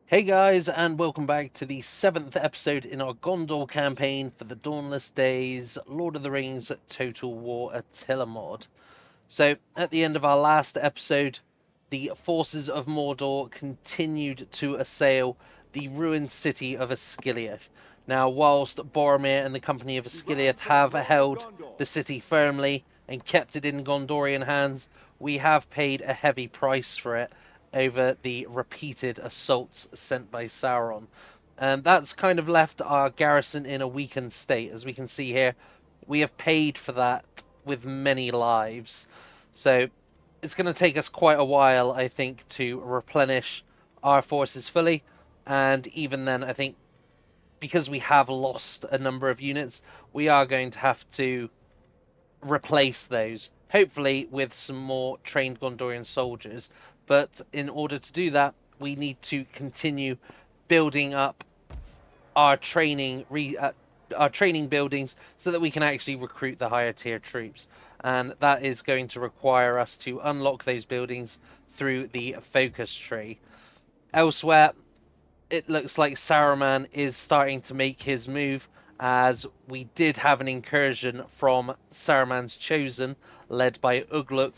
Hey guys, and welcome back to the 7th episode in our Gondor campaign for the Dawnless Days Lord of the Rings Total War Attila mod. So, at the end of our last episode, the forces of Mordor continued to assail the ruined city of Osgiliath. Now, whilst Boromir and the company of Osgiliath have held the city firmly and kept it in Gondorian hands, we have paid a heavy price for it over the repeated assaults sent by Sauron. And that's kind of left our garrison in a weakened state. As we can see here, we have paid for that with many lives. So it's going to take us quite a while, I think, to replenish our forces fully. And even then, I think because we have lost a number of units, we are going to have to replace those, hopefully with some more trained Gondorian soldiers. But in order to do that, we need to continue building up our training buildings so that we can actually recruit the higher tier troops, and that is going to require us to unlock those buildings through the focus tree. Elsewhere, it looks like Saruman is starting to make his move, as we did have an incursion from Sarumans Chosen, led by Uglúk,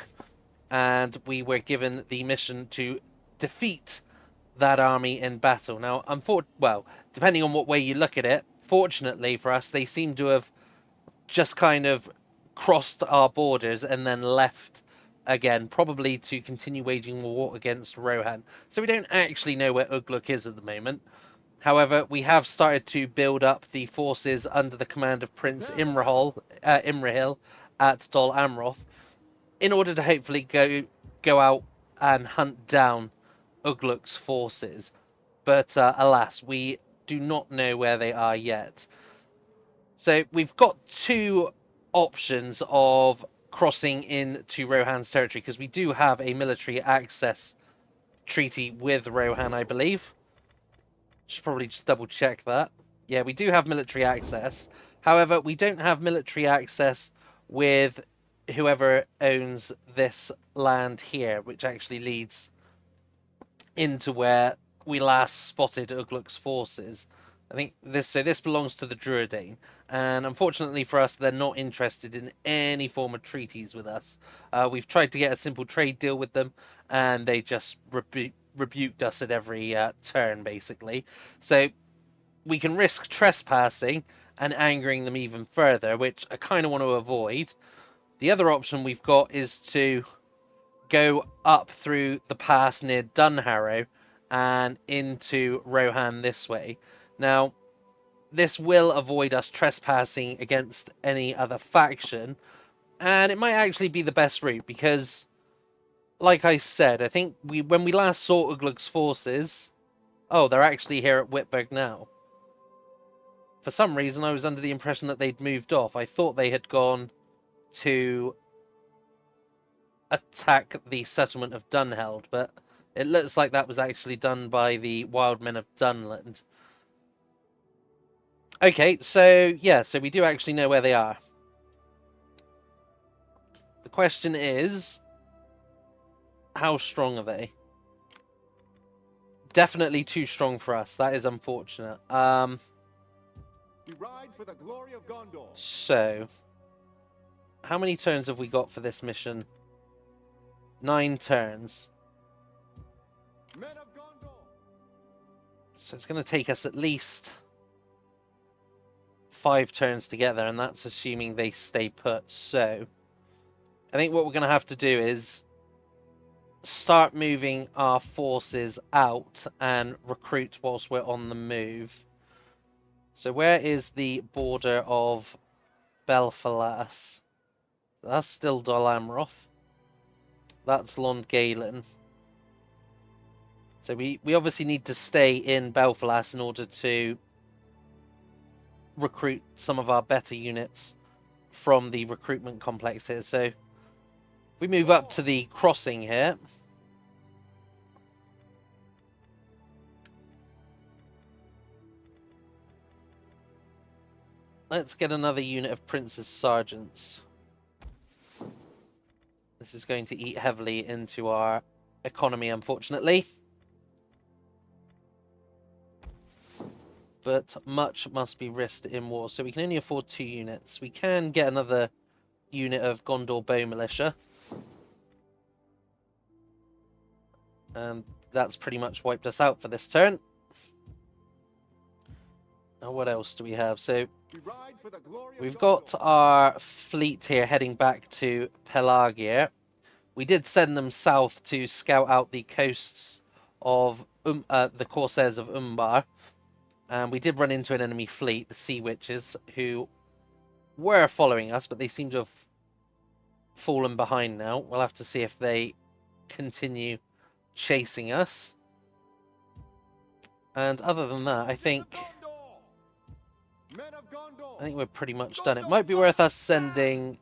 and we were given the mission to defeat that army in battle. Now, depending on what way you look at it, fortunately for us, they seem to have just kind of crossed our borders and then left again, probably to continue waging war against Rohan. So we don't actually know where Uglúk is at the moment. However, we have started to build up the forces under the command of Prince Imrahil at Dol Amroth, in order to hopefully go out and hunt down Ugluk's forces. But alas, we do not know where they are yet. So we've got two options of crossing into Rohan's territory, because we do have a military access treaty with Rohan, I believe. Should probably just double check that. Yeah, we do have military access. However, we don't have military access with whoever owns this land here, which actually leads into where we last spotted Ugluk's forces. I think this belongs to the Druidane, and unfortunately for us, they're not interested in any form of treaties with us. We've tried to get a simple trade deal with them, and they just rebuked us at every turn, basically. So we can risk trespassing and angering them even further, which I kind of want to avoid. The other option we've got is to go up through the pass near Dunharrow and into Rohan this way. Now, this will avoid us trespassing against any other faction, and it might actually be the best route because, like I said, I think when we last saw Ugluk's forces, oh, they're actually here at Whitburg now. For some reason, I was under the impression that they'd moved off. I thought they had gone to attack the settlement of Dunheld, but it looks like that was actually done by the wild men of Dunland. Okay, so we do actually know where they are. The question is, how strong are they? Definitely too strong for us. That is unfortunate. We ride for the glory of Gondor. So, how many turns have we got for this mission? 9 turns. Men of Gondor. So it's going to take us at least 5 turns together, and that's assuming they stay put. So, I think what we're going to have to do is start moving our forces out and recruit whilst we're on the move. So where is the border of Belfalas? That's still Dol Amroth. That's Lond Galen. So we obviously need to stay in Belfalas in order to recruit some of our better units from the recruitment complex here. So if we move up to the crossing here, let's get another unit of Prince's Sergeants. This is going to eat heavily into our economy, unfortunately. but much must be risked in war, so we can only afford 2 units. We can get another unit of Gondor Bow Militia. And that's pretty much wiped us out for this turn. Now what else do we have? So we've got our fleet here heading back to Pelagia. We did send them south to scout out the coasts of the Corsairs of Umbar. And we did run into an enemy fleet, the Sea Witches, who were following us, but they seem to have fallen behind now. We'll have to see if they continue chasing us. And other than that, I think we're pretty much done. It might be worth us sending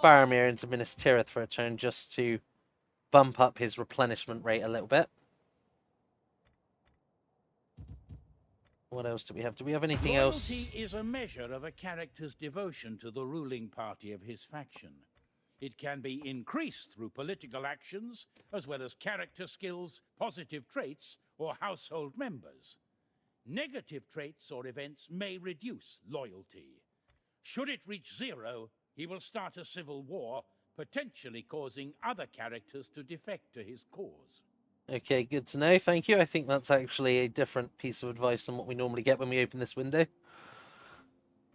Faramir into Minas Tirith for a turn just to bump up his replenishment rate a little bit. What else do we have? Do we have anything else? Loyalty is a measure of a character's devotion to the ruling party of his faction. It can be increased through political actions, as well as character skills, positive traits, or household members. Negative traits or events may reduce loyalty. Should it reach 0, he will start a civil war, potentially causing other characters to defect to his cause. Okay, good to know. Thank you. I think that's actually a different piece of advice than what we normally get when we open this window.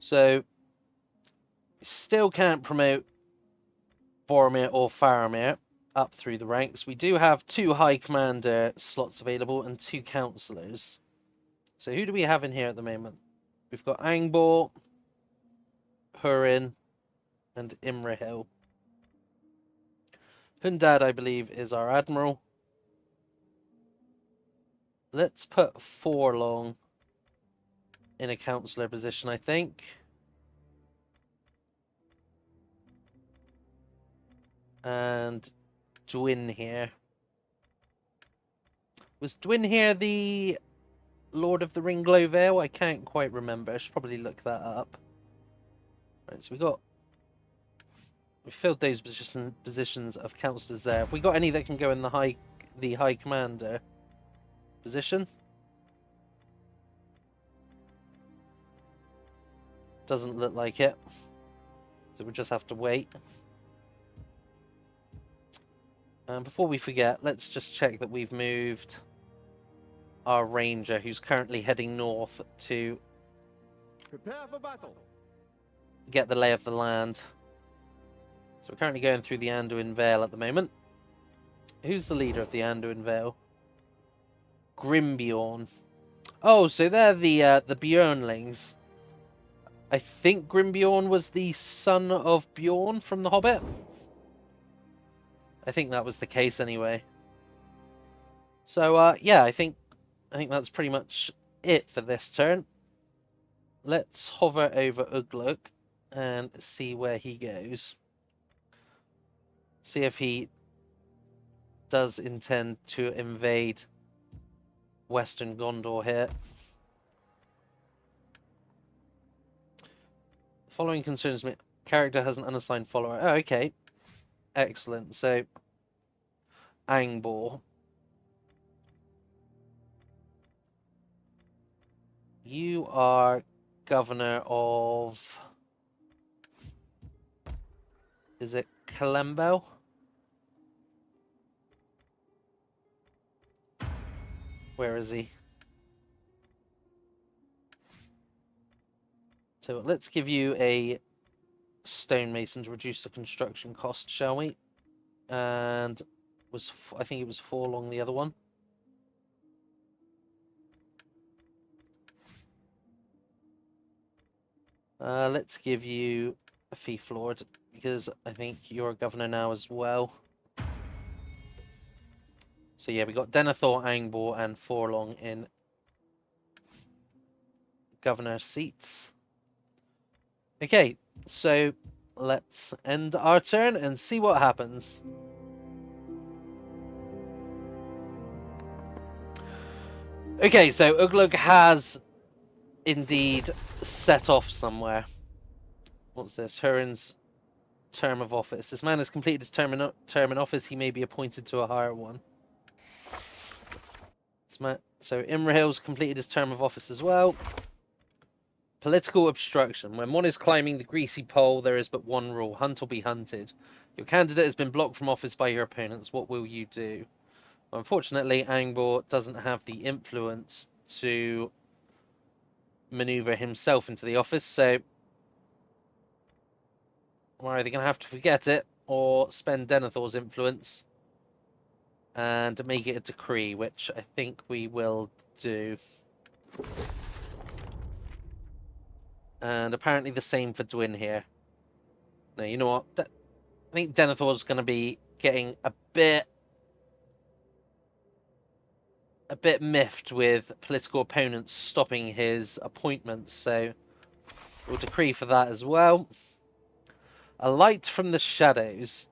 So, still can't promote Boromir or Faramir up through the ranks. We do have 2 High Commander slots available and 2 Councillors. So who do we have in here at the moment? We've got Angbor, Húrin, and Imrahil. Hundad, I believe, is our Admiral. Let's put Forlong in a Councillor position, I think. And Dwyn here. Was Dwyn here the Lord of the Ring Vale? I can't quite remember. I should probably look that up. Right, so we filled those positions of councillors there. Have we got any that can go in the high commander position? Doesn't look like it. So we'll just have to wait. Before we forget, let's just check that we've moved our ranger, who's currently heading north, to prepare for battle. Get the lay of the land. So we're currently going through the Anduin Vale at the moment. Who's the leader of the Anduin Vale? Grimbeorn. Oh, so they're the Björnlings. I think Grimbeorn was the son of Bjorn from The Hobbit. I think that was the case anyway. So yeah, I think that's pretty much it for this turn. Let's hover over Uglúk and see where he goes. See if he does intend to invade Western Gondor here. Following concerns me. Character has an unassigned follower. Oh, okay. Excellent. So, Angbor. You are governor of... Is it Kalembel? Where is he? So let's give you a stonemason to reduce the construction cost, shall we? And I think it was 4 along the other one. Let's give you a fief lord, because I think you're a governor now as well. So yeah, we got Denethor, Angbor, and Forlong in governor seats. Okay, so let's end our turn and see what happens. Okay, so Uglúk has indeed set off somewhere. What's this? Húrin's term of office. This man has completed his term in office. He may be appointed to a higher one. So Imrahil's completed his term of office as well. Political obstruction. When one is climbing the greasy pole, there is but one rule: hunt or be hunted. Your candidate has been blocked from office by your opponents. What will you do? Well, unfortunately, Angbor doesn't have the influence to maneuver himself into the office, so we're either going to have to forget it or spend Denethor's influence and make it a decree, which I think we will do. And apparently the same for Dwin here. Now, you know what? I think Denethor's going to be getting a bit miffed with political opponents stopping his appointments, so we'll decree for that as well. A light from the shadows.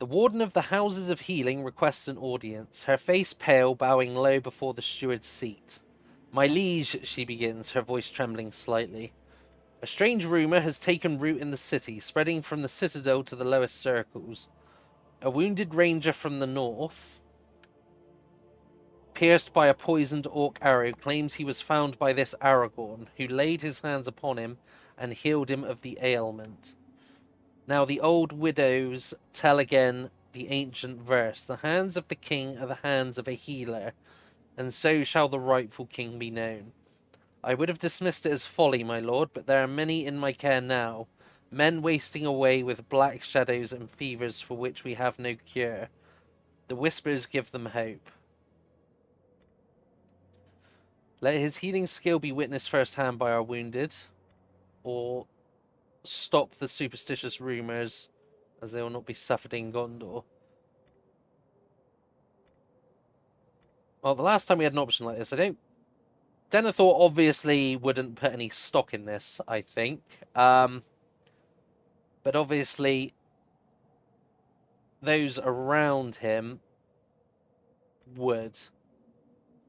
The Warden of the Houses of Healing requests an audience, her face pale, bowing low before the steward's seat. My liege, she begins, her voice trembling slightly. A strange rumour has taken root in the city, spreading from the citadel to the lowest circles. A wounded ranger from the north, pierced by a poisoned orc arrow, claims he was found by this Aragorn, who laid his hands upon him and healed him of the ailment. Now the old widows tell again the ancient verse, the hands of the king are the hands of a healer, and so shall the rightful king be known. I would have dismissed it as folly, my lord, but there are many in my care now, men wasting away with black shadows and fevers for which we have no cure. The whispers give them hope. Let his healing skill be witnessed firsthand by our wounded, or stop the superstitious rumours, as they will not be suffered in Gondor. Well, the last time we had an option like this, Denethor obviously wouldn't put any stock in this, I think. But obviously, those around him would.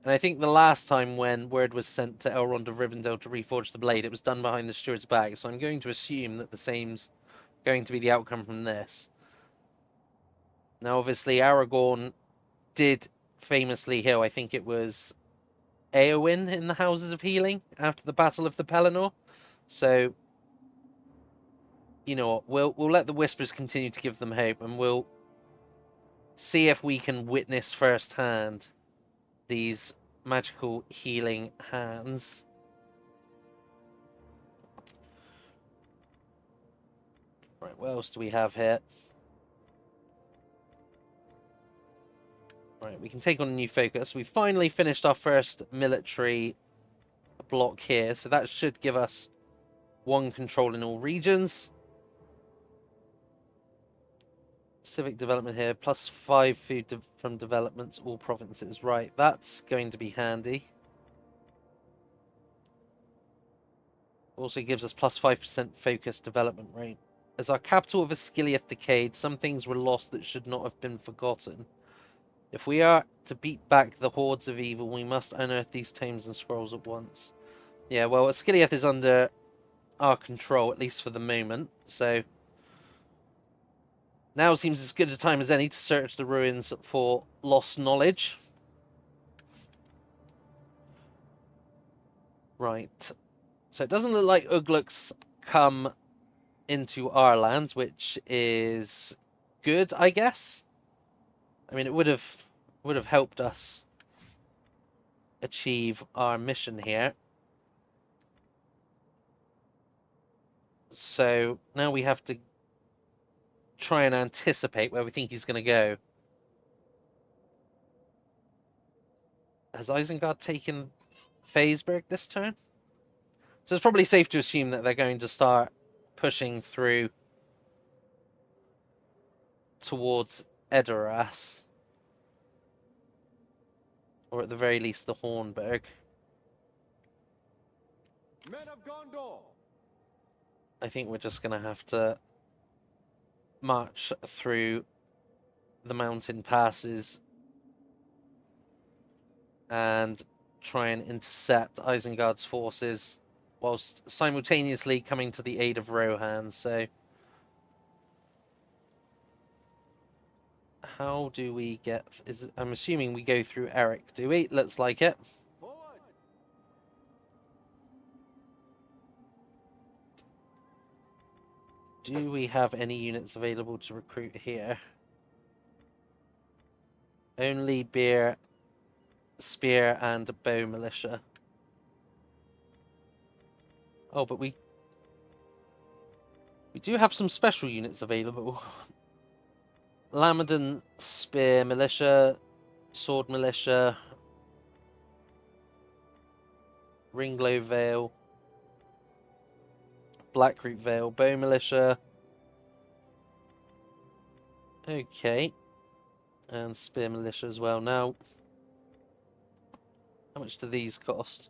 And I think the last time when word was sent to Elrond of Rivendell to reforge the blade, it was done behind the steward's back, so I'm going to assume that the same's going to be the outcome from this. Now, obviously, Aragorn did famously heal, I think it was Eowyn in the Houses of Healing after the Battle of the Pelennor. So, you know what, we'll let the Whispers continue to give them hope, and we'll see if we can witness firsthand these magical healing hands. Right, what else do we have here? Right, we can take on a new focus. We finally finished our first military block here, so that should give us one control in all regions. Civic development here, +5 food from developments, all provinces. Right, that's going to be handy. Also gives us +5% focus development rate. As our capital of Osgiliath decayed, some things were lost that should not have been forgotten. If we are to beat back the hordes of evil, we must unearth these tomes and scrolls at once. Yeah, well, Osgiliath is under our control, at least for the moment, so now seems as good a time as any to search the ruins for lost knowledge. Right, so it doesn't look like Uglúk's come into our lands, which is good, I guess. I mean, it would have helped us achieve our mission here. So now we have to try and anticipate where we think he's going to go. Has Isengard taken Faesburg this turn? So it's probably safe to assume that they're going to start pushing through towards Edoras. Or at the very least the Hornburg. Men of Gondor! I think we're just going to have to march through the mountain passes and try and intercept Isengard's forces whilst simultaneously coming to the aid of Rohan. So how do we get... I'm assuming we go through Eric, do we? Looks like it. Forward. Do we have any units available to recruit here? Only beer, spear, and bow militia. Oh, but we do have some special units available. Lamadon spear militia, sword militia, Ringlow Vale, Blackroot Vale, bow militia. Okay. And spear militia as well. Now, how much do these cost?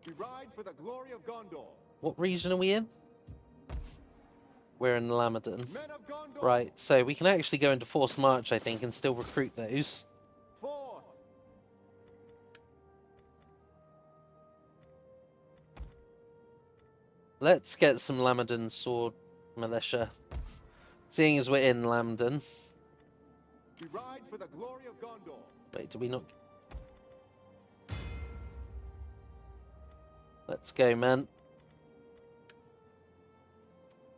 We ride for the glory of Gondor. What region are we in? We're in Lamadon. Men of Gondor. Right, so we can actually go into forced march, I think, and still recruit those. Forth. Let's get some Lamadon sword militia. Seeing as we're in Lamadon. We ride for the glory of Gondor. Wait, do we not... Let's go, man.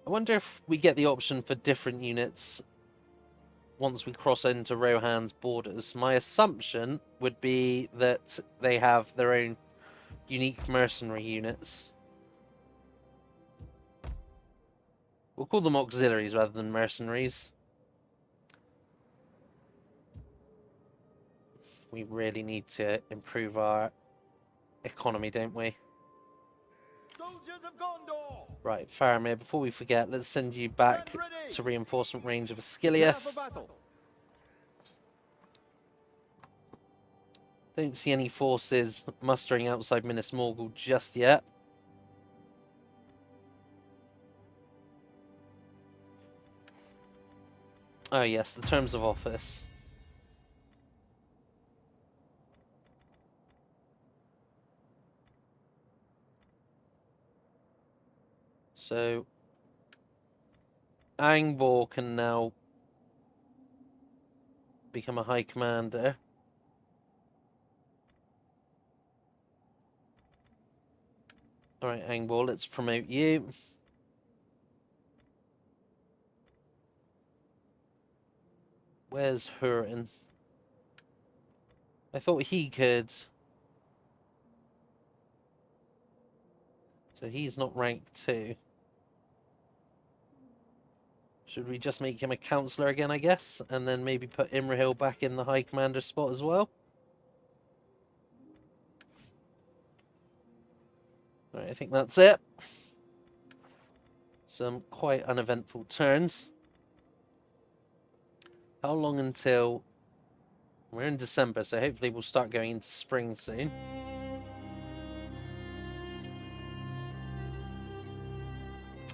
I wonder if we get the option for different units once we cross into Rohan's borders. My assumption would be that they have their own unique mercenary units. We'll call them auxiliaries rather than mercenaries. We really need to improve our economy, don't we? Soldiers of Gondor. Right, Faramir, before we forget, let's send you back to reinforcement range of Asciliath. Prepare for battle. Don't see any forces mustering outside Minas Morgul just yet. Oh yes, the terms of office. So, Angbor can now become a High Commander. Alright, Angbor, let's promote you. Where's Hurin? I thought he could. So he's not rank 2. Should we just make him a councillor again, I guess? And then maybe put Imrahil back in the High Commander spot as well? Alright, I think that's it. Some quite uneventful turns. How long until... We're in December, so hopefully we'll start going into spring soon.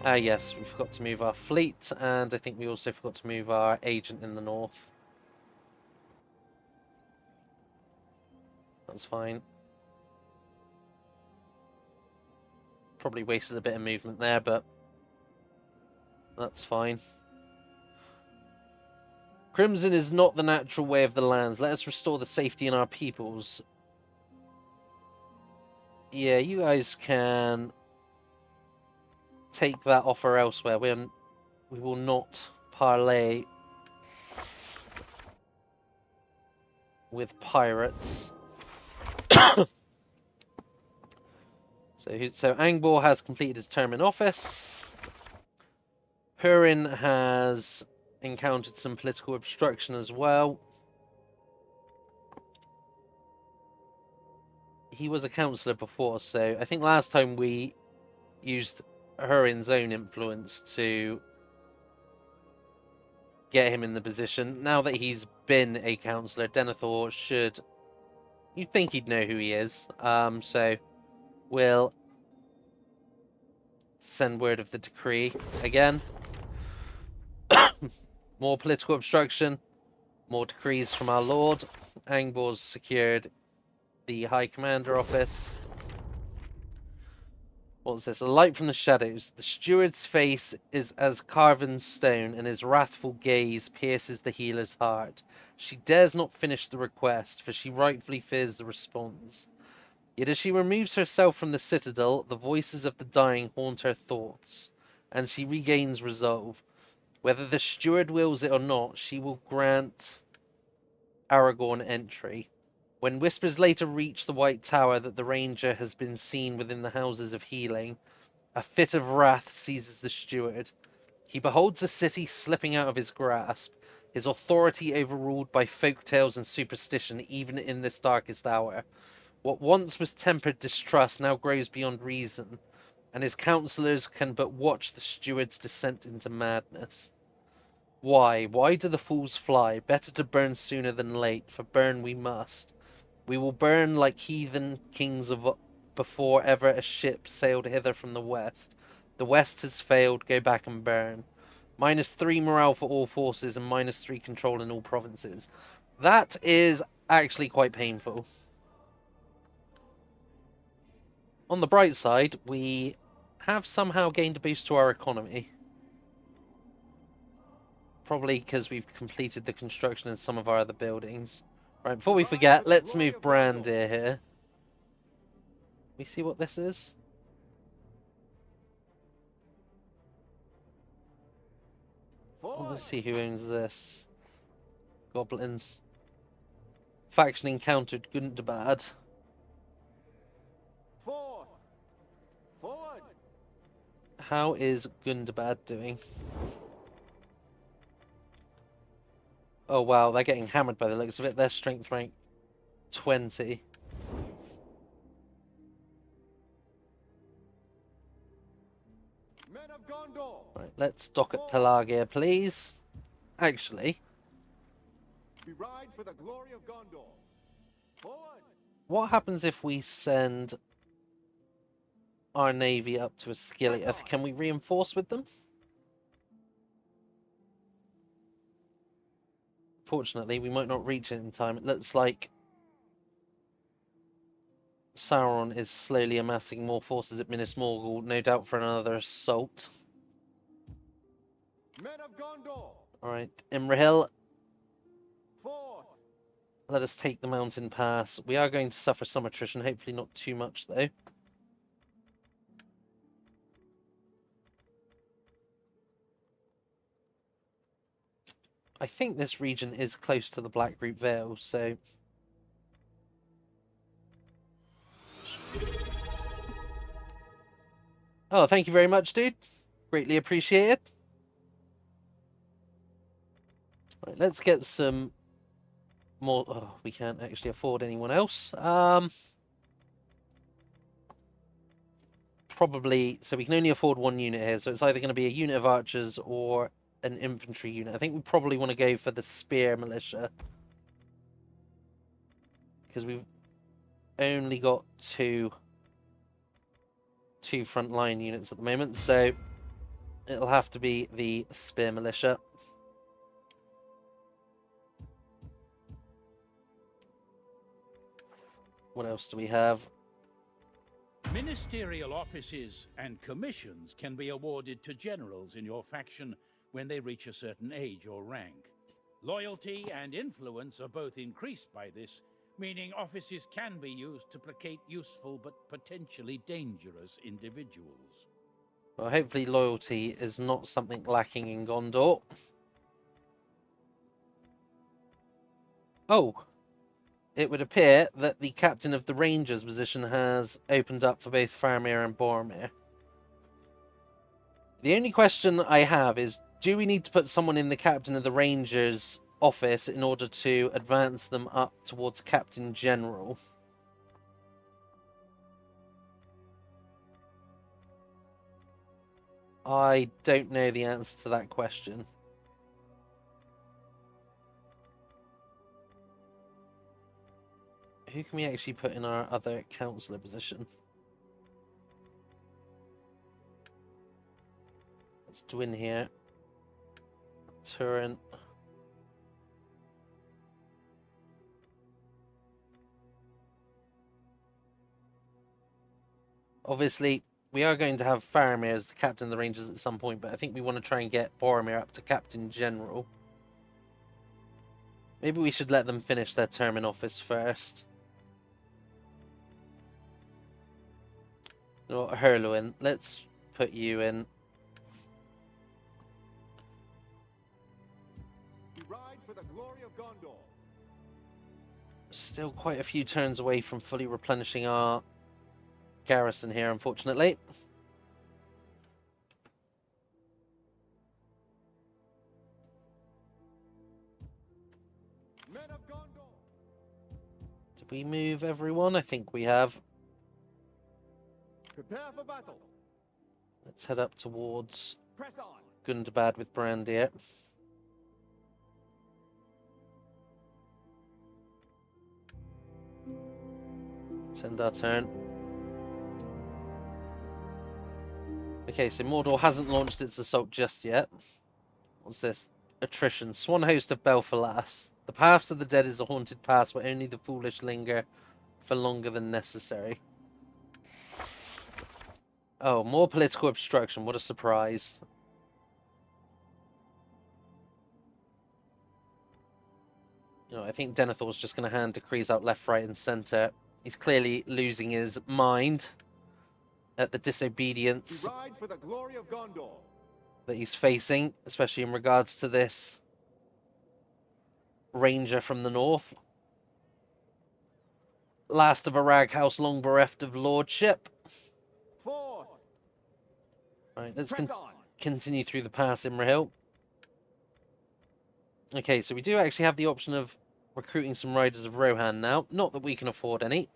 Ah yes, we forgot to move our fleet, and I think we also forgot to move our agent in the north. That's fine. Probably wasted a bit of movement there, but that's fine. Crimson is not the natural way of the lands. Let us restore the safety in our peoples. Yeah, you guys can take that offer elsewhere. We will not parley with pirates. So Angbor has completed his term in office. Hurin has encountered some political obstruction as well. He was a councillor before, so I think last time we used Hurin's own influence to get him in the position. Now that he's been a councillor, Denethor should... You'd think he'd know who he is. So we'll send word of the decree again. More political obstruction, more decrees from our lord. Angbor's secured the High Commander office. What's this? A light from the shadows. The steward's face is as carven stone, and his wrathful gaze pierces the healer's heart. She dares not finish the request, for she rightfully fears the response. Yet as she removes herself from the citadel, the voices of the dying haunt her thoughts, and she regains resolve. Whether the steward wills it or not, she will grant Aragorn entry. When whispers later reach the White Tower that the Ranger has been seen within the Houses of Healing, a fit of wrath seizes the steward. He beholds the city slipping out of his grasp, his authority overruled by folk tales and superstition even in this darkest hour. What once was tempered distrust now grows beyond reason, and his counsellors can but watch the steward's descent into madness. Why? Why do the fools fly? Better to burn sooner than late, for burn we must. We will burn like heathen kings of before ever a ship sailed hither from the west. The west has failed, go back and burn. -3 morale for all forces and -3 control in all provinces. That is actually quite painful. On the bright side, we have somehow gained a boost to our economy. Probably because we've completed the construction in some of our other buildings. Right, before we forget, let's move Brandir here. We see what this is? Oh, let's see who owns this. Goblins. Faction encountered Gundabad. Forward! How is Gundabad doing? Oh wow, they're getting hammered by the looks of it. Their strength rank 20. Men of Gondor! Right, let's dock at Pelagia, please. Actually, We ride for the glory of Gondor. Forward! what happens if we send our navy up to Ascilia? Can we reinforce with them? Fortunately, we might not reach it in time. It looks like Sauron is slowly amassing more forces at Minas Morgul, no doubt for another assault. Men of Gondor! Alright, Imrahil, Forth! let us take the mountain pass. We are going to suffer some attrition, hopefully not too much though. I think this region is close to the Blackroot Vale, so... Oh, thank you very much, dude. Greatly appreciated. Right, let's get some more... Oh, we can't actually afford anyone else. Probably... So we can only afford one unit here, so it's either going to be a unit of archers or an infantry unit. I think we probably want to go for the spear militia. Because we've only got two frontline units at the moment, so it'll have to be the spear militia. What else do we have? Ministerial offices and commissions can be awarded to generals in your faction when they reach a certain age or rank. Loyalty and influence are both increased by this, meaning offices can be used to placate useful but potentially dangerous individuals. Well, hopefully loyalty is not something lacking in Gondor. Oh, it would appear that the captain of the Rangers position has opened up for both Faramir and Boromir. The only question I have is, do we need to put someone in the captain of the Rangers office in order to advance them up towards Captain General? I don't know the answer to that question. Who can we actually put in our other councillor position? Let's do in here. Turin. Obviously, we are going to have Faramir as the captain of the Rangers at some point, but I think we want to try and get Boromir up to Captain General. Maybe we should let them finish their term in office first. Or Herluin, let's put you in. We ride for the glory of Gondor. Still quite a few turns away from fully replenishing our garrison here, unfortunately. Men of Gondor. Did we move everyone? I think we have. Prepare for battle. Let's head up towards Press on. Gundabad with Brandir. Send our turn. Okay, so Mordor hasn't launched its assault just yet. What's this? Attrition. Swan-Host of Belfalas. The paths of the dead is a haunted path where only the foolish linger for longer than necessary. Oh, more political obstruction. What a surprise. You know, I think Denethor's just going to hand decrees out left, right, and centre. He's clearly losing his mind at the disobedience We ride for the glory of Gondor. that he's facing, especially in regards to this ranger from the north. Last of a rag house long bereft of lordship. Forth. Right, let's Press on. continue through the pass, Imrahil. Okay, so we do actually have the option of recruiting some riders of Rohan now. Not that we can afford any.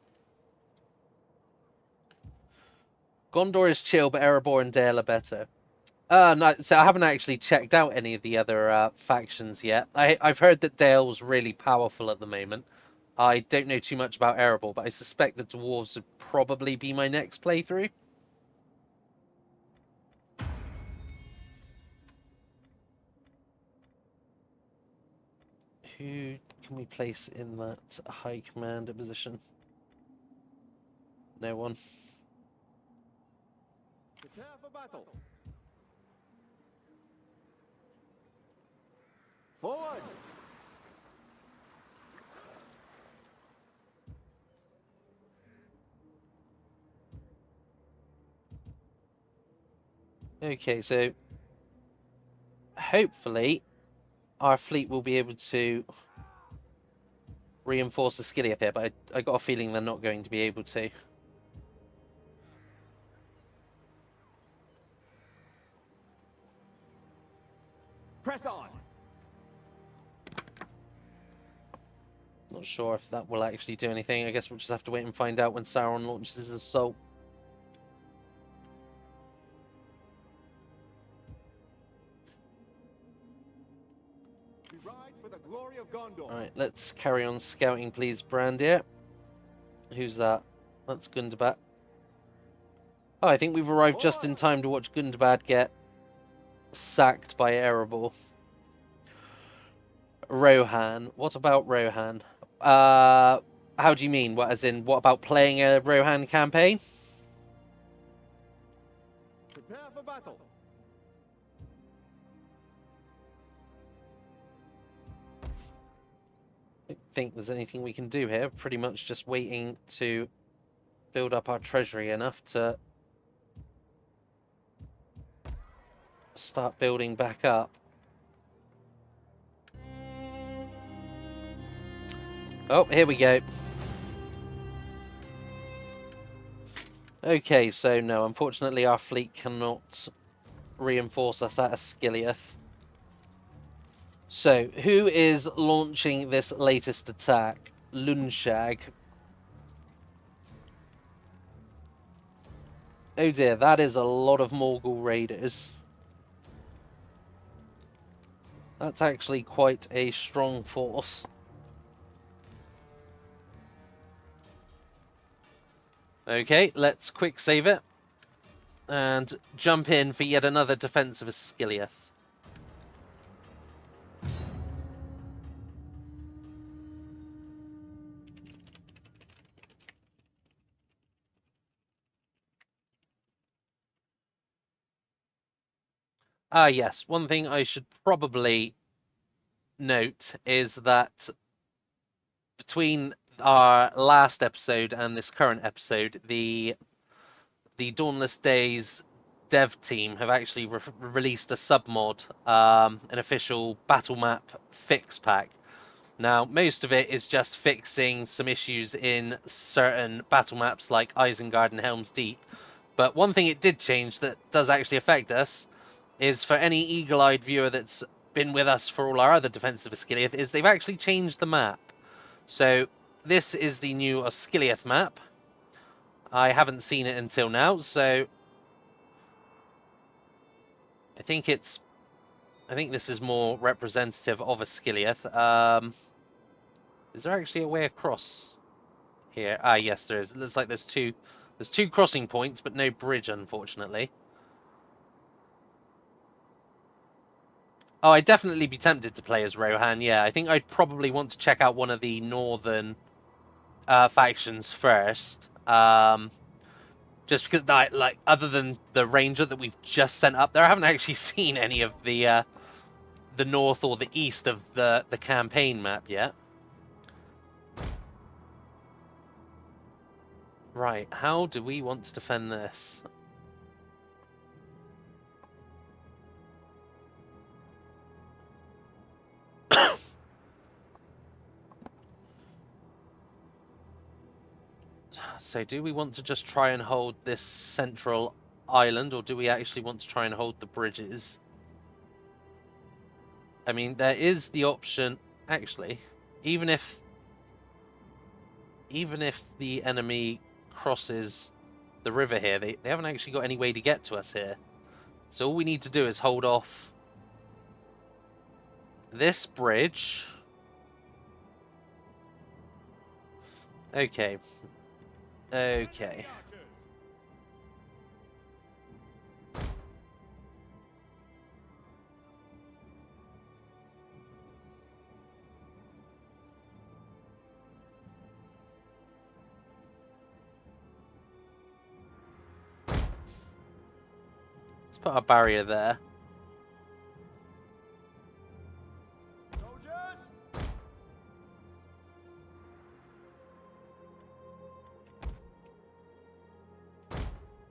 Gondor is chill, but Erebor and Dale are better. No, so I haven't actually checked out any of the other factions yet. I've heard that Dale's really powerful at the moment. I don't know too much about Erebor, but I suspect the dwarves would probably be my next playthrough. Who can we place in that high commander position? No one. Prepare for battle. Forward. Okay, so hopefully our fleet will be able to reinforce the skilly up here, but I got a feeling they're not going to be able to. Press on. Not sure if that will actually do anything. I guess we'll just have to wait and find out when Sauron launches his assault. We ride for the glory of Gondor. Alright, let's carry on scouting, please, Brandir. Who's that? That's Gundabad. Oh, I think we've arrived just in time to watch Gundabad get sacked by Erebor. Rohan. What about Rohan? How do you mean? What, as in, what about playing a Rohan campaign? Prepare for battle. I don't think there's anything we can do here. Pretty much just waiting to build up our treasury enough to start building back up. Oh, here we go. Okay, so no, unfortunately our fleet cannot reinforce us at Asgiliath. So, who is launching this latest attack? Lunshag. Oh dear, that is a lot of Morgul raiders. That's actually quite a strong force. Okay, let's quick save it and jump in for yet another defense of Asgiliath. Yes, one thing I should probably note is that between our last episode and this current episode, the Dawnless Days dev team have actually released a submod, an official battle map fix pack. Now, most of it is just fixing some issues in certain battle maps like Isengard and Helm's Deep. But one thing it did change that does actually affect us is for any eagle-eyed viewer that's been with us for all our other Defense of Osgiliath, is they've actually changed the map. So this is the new Osgiliath map. I haven't seen it until now, so I think this is more representative of Osgiliath. Is there actually a way across here? Yes, there is. It looks like there's two crossing points, but no bridge, unfortunately. Oh, I'd definitely be tempted to play as Rohan. Yeah, I think I'd probably want to check out one of the northern factions first. Just because, like, other than the ranger that we've just sent up there, I haven't actually seen any of the north or the east of the campaign map yet. Right, how do we want to defend this? So do we want to just try and hold this central island, or do we actually want to try and hold the bridges? I mean, there is the option, actually, even if the enemy crosses the river here, they haven't actually got any way to get to us here. So all we need to do is hold off this bridge. Okay. Okay. Let's put our barrier there. Soldiers!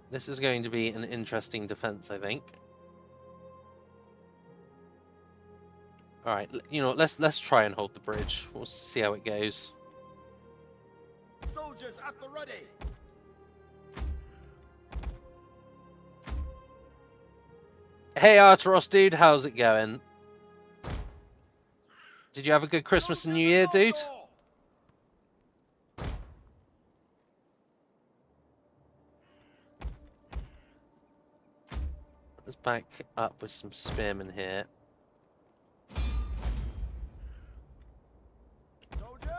This is going to be an interesting defense, I think. All right, you know, let's try and hold the bridge. We'll see how it goes. Soldiers at the ready! Hey Arturos, dude, how's it going? Did you have a good Christmas and New Year, dude? Let's back up with some spearmen here. Soldiers!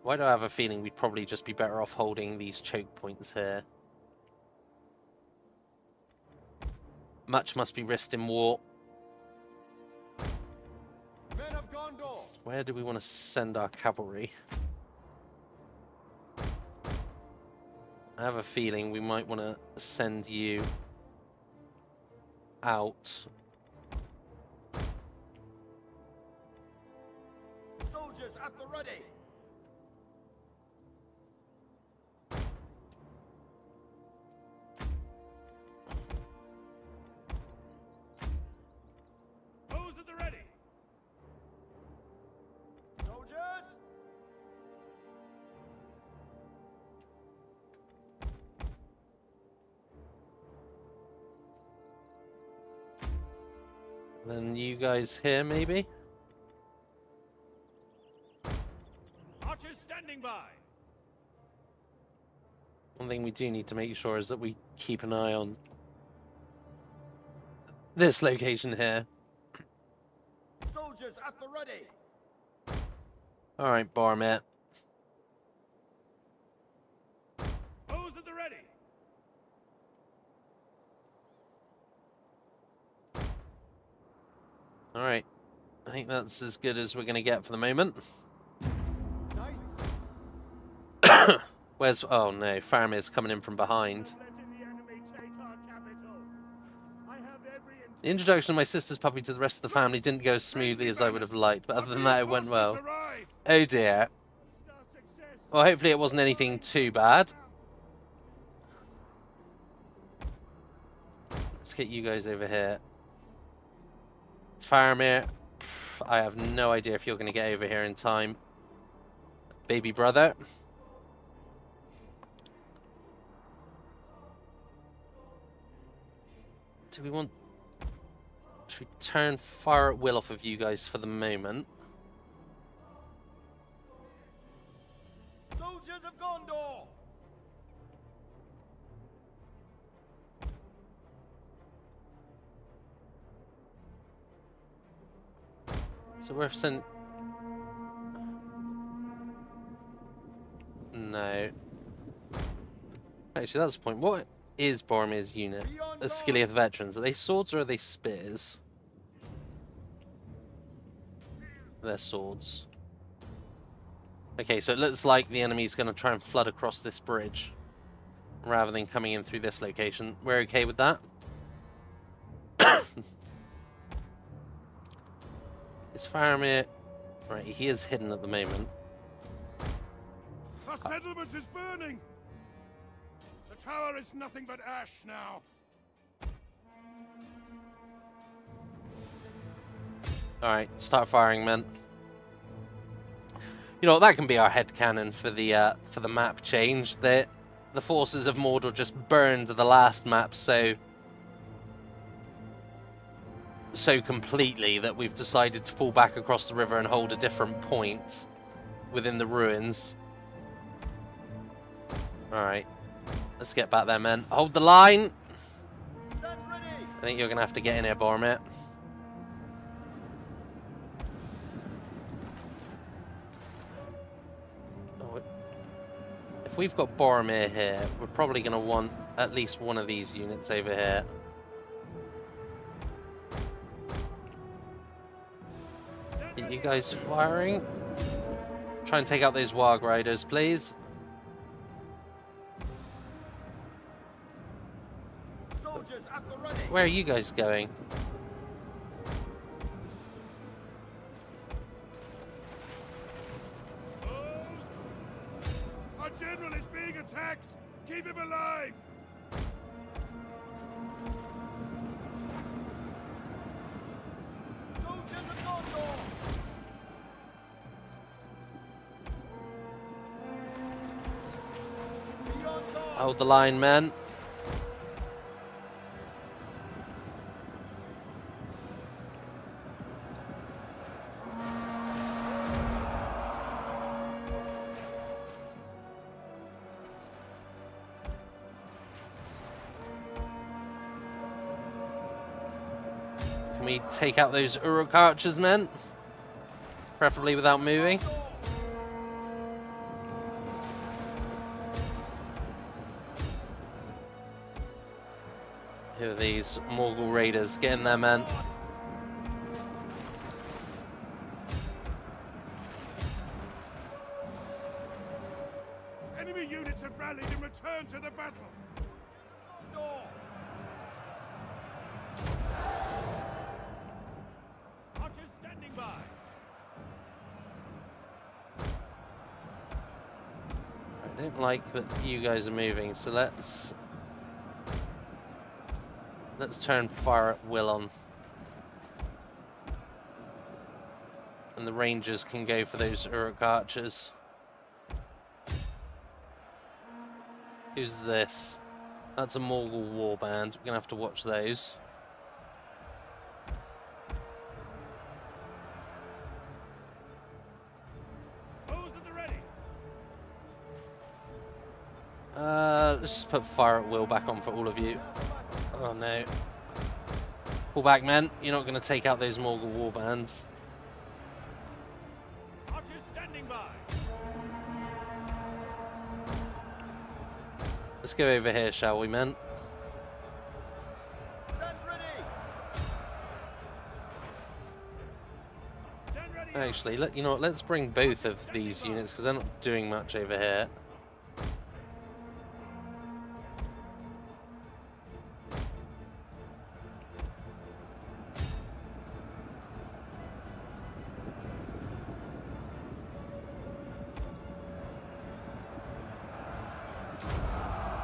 Why do I have a feeling we'd probably just be better off holding these choke points here? Much must be risked in war. Men of Gondor! Where do we want to send our cavalry? I have a feeling we might want to send you out. Soldiers at the ready! Those at the ready. Soldiers! Then you guys here, maybe? Archers standing by. One thing we do need to make sure is that we keep an eye on this location here. Soldiers at the ready! Alright, Barmet. Those at the ready. Alright. I think that's as good as we're going to get for the moment. Where's... Oh no, Faramir's coming in from behind. Letting the enemy take our capital. I have every The introduction of my sister's puppy to the rest of the family didn't go as smoothly as I would have liked, but other than that it went well. Oh dear. Well, hopefully it wasn't anything too bad. Let's get you guys over here. Faramir, I have no idea if you're going to get over here in time. Baby brother. Do we want... Should we turn fire at will off of you guys for the moment? Soldiers of Gondor! So we're sent... No. Actually, that's the point. What is Boromir's unit? The Skiliath veterans. Are they swords or are they spears? They're swords. Okay, so it looks like the enemy's going to try and flood across this bridge rather than coming in through this location. We're okay with that? Is Faramir... Right, he is hidden at the moment. Our settlement is burning! The tower is nothing but ash now. Alright, start firing, men. You know, that can be our headcanon for the map change. The forces of Mordor just burned the last map so completely that we've decided to fall back across the river and hold a different point within the ruins. Alright, let's get back there, men. Hold the line! I think you're going to have to get in here, Boromir. Oh, if we've got Boromir here, we're probably going to want at least one of these units over here. Get you guys firing. Try and take out those Warg Riders, please. Soldiers at the ready! Where are you guys going? Our general is being attacked! Keep him alive! Soldiers of Gondor! Beyond God! Hold the line, men. Can we take out those Uglúk archers, men? Preferably without moving. Who are these Morgul raiders? Get in there, man. Enemy units have rallied and returned to the battle! Gondor! Archers standing by! I don't like that you guys are moving, so let's turn fire at will on. And the rangers can go for those Uglúk archers. Who's this? That's a Morgul warband. We're gonna have to watch those. Those at the ready! Let's just put fire at will back on for all of you. Oh no. Pull back, men. You're not going to take out those Morgul warbands. Archers standing by! Let's go over here, shall we, men? Stand ready! Stand ready! Actually, you know what? Let's bring both of these units because they're not doing much over here.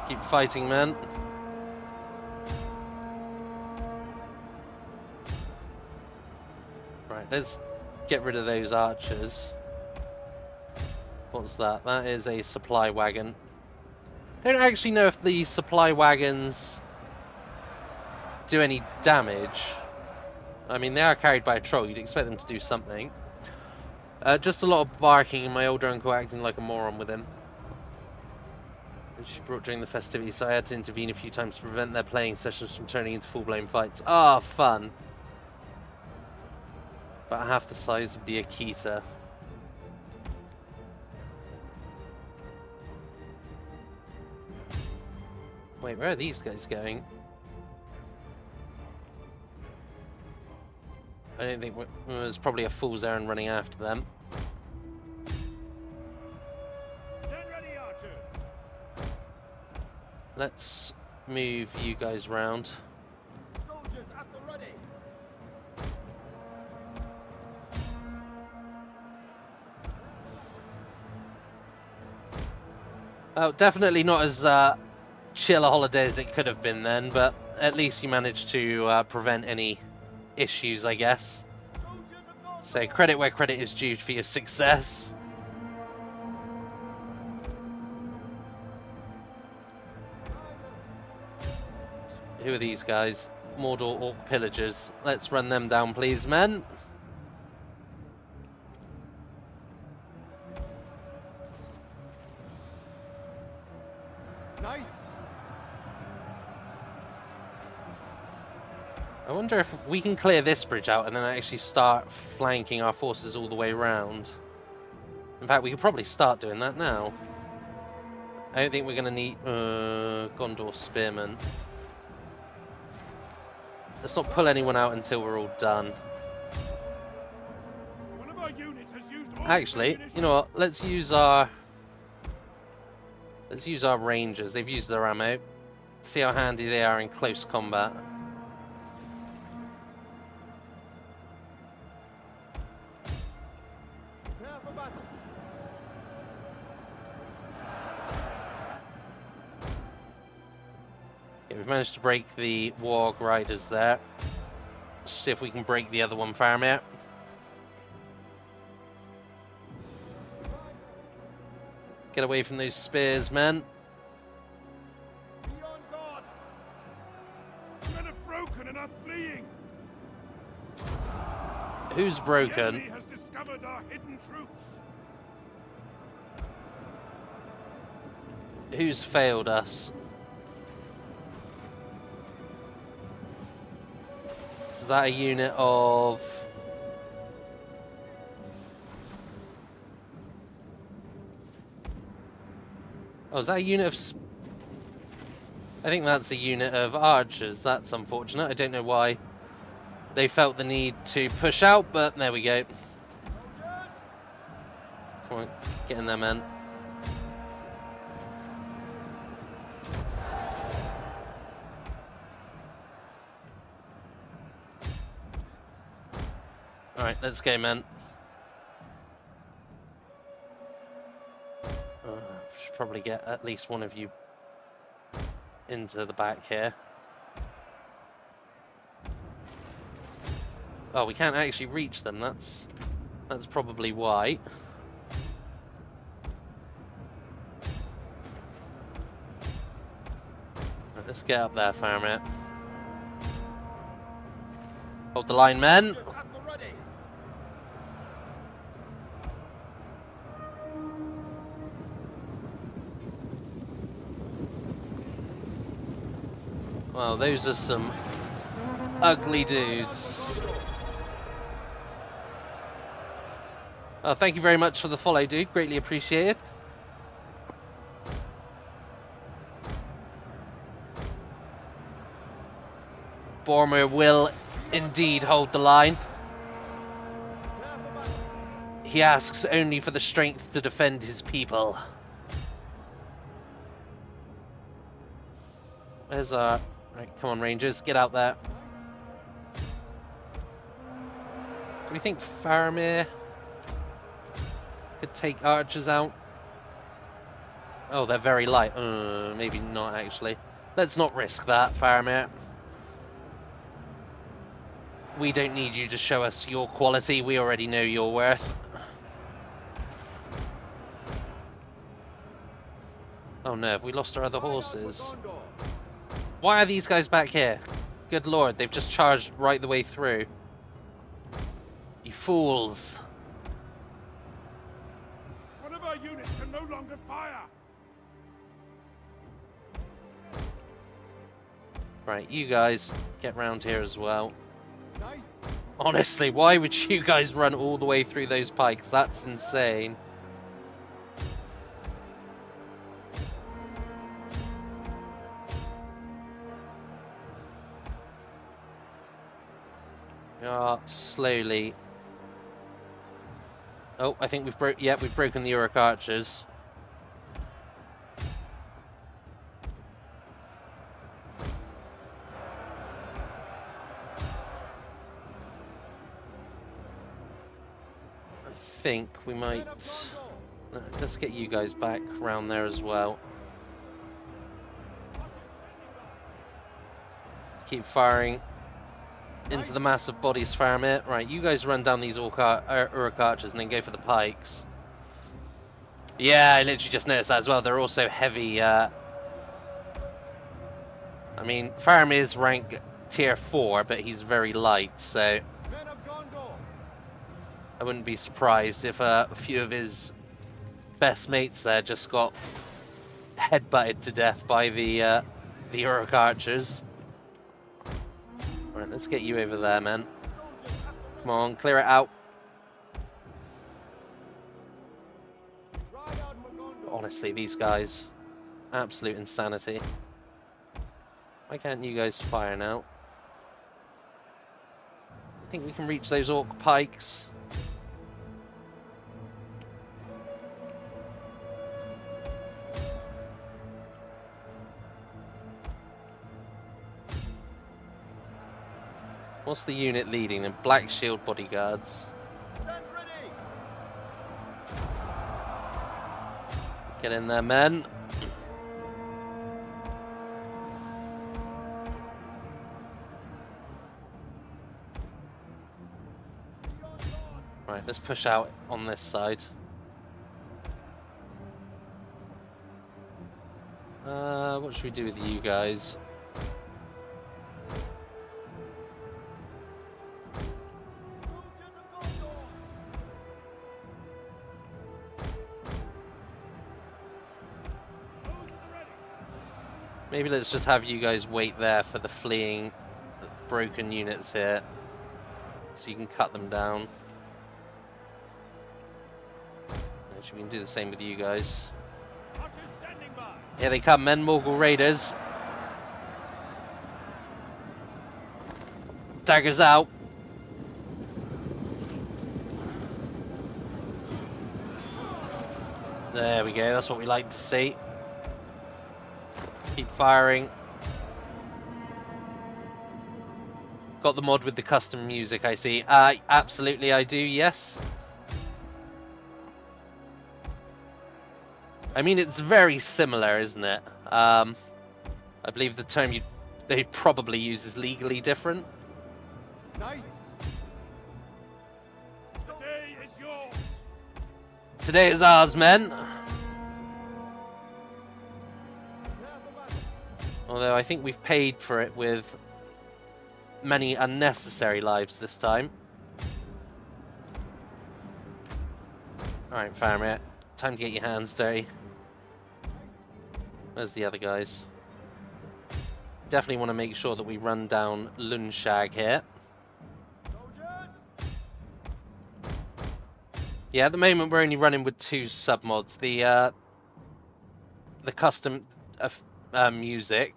Keep fighting, man. Right, let's get rid of those archers. What's that? That is a supply wagon. I don't actually know if the supply wagons do any damage. I mean, they are carried by a troll. You'd expect them to do something. Just a lot of barking and my older uncle acting like a moron with him. Which she brought during the festivities, so I had to intervene a few times to prevent their playing sessions from turning into full-blown fights. Ah, fun. About half the size of the Akita. Wait, where are these guys going? I don't think there's probably a fool's errand running after them. Stand ready, archers. Let's move you guys round. Soldiers at the ready. Oh, definitely not as chill a holiday as it could have been then, but at least you managed to prevent any issues, I guess. So credit where credit is due for your success. Who are these guys? Mordor Orc Pillagers. Let's run them down, please, men. Knights. I wonder if we can clear this bridge out and then actually start flanking our forces all the way around. In fact, we could probably start doing that now. I don't think we're going to need Gondor Spearmen. Let's not pull anyone out until we're all done. One of our units has used all Actually, you know what? Let's use our rangers. They've used their ammo. See how handy they are in close combat. Prepare for battle. Yeah, we've managed to break the Warg Riders there. Let's see if we can break the other one, Faramir. Get away from those spears, man. Be on guard. Men have broken and are fleeing. Who's The broken? enemy has discovered our hidden troops. Who's failed us? Is that a unit of... Oh, is that a unit of... I think that's a unit of archers. That's unfortunate. I don't know why they felt the need to push out, but there we go. Come on, get in there, man. Alright, let's go, man. Should probably get at least one of you into the back here. Oh, we can't actually reach them. That's probably why. Right, let's get up there, Faramir. Hold the line, men. Soldiers at the ready. Well, those are some ugly dudes. Oh, thank you very much for the follow, dude. Greatly appreciated. Boromir will indeed hold the line. Prepare for battle. He asks only for the strength to defend his people. Where's our... Right, come on, Rangers, get out there. Do we think Faramir could take archers out? Oh, they're very light. Maybe not actually. Let's not risk that, Faramir. We don't need you to show us your quality. We already know your worth. Oh no, have we lost our other horses? Why are these guys back here? Good lord, they've just charged right the way through. You fools. One of our units can no longer fire. Right, you guys get round here as well. Knights, Honestly, why would you guys run all the way through those pikes? That's insane. We are slowly. Oh, I think we've we've broken the Uruk archers. I think we might. Let's get you guys back round there as well. Keep firing into the massive bodies, Faramir. Right, you guys run down these Uruk archers and then go for the pikes. Yeah, I literally just noticed that as well. They're also heavy. I mean, Faramir's rank tier 4, but he's very light, so men of Gondor, I wouldn't be surprised if a few of his best mates there just got headbutted to death by the Uruk archers. Right, let's get you over there, man. Come on, clear it out. ride out for Gondor. Honestly, these guys, absolute insanity. Why can't you guys fire now? I think we can reach those orc pikes. What's the unit leading them? Black Shield bodyguards. Stand ready. Get in there, men. Right, let's push out on this side. What should we do with you guys? Maybe let's just have you guys wait there for the fleeing broken units here, so you can cut them down. Actually, we can do the same with you guys. Archers standing by. Here they come, men, Morgul Raiders. Daggers out. There we go, that's what we like to see. Keep firing. Got the mod with the custom music, I see. Absolutely I do, yes. I mean, it's very similar, isn't it? I believe the term they probably use is legally different. Knights, The day is yours. Today is ours, men. prepare for battle. Although I think we've paid for it with many unnecessary lives this time. Alright, Faramir. Time to get your hands dirty. Where's the other guys? Definitely want to make sure that we run down Lunshag here. Soldiers, Yeah, at the moment we're only running with 2 submods. The custom music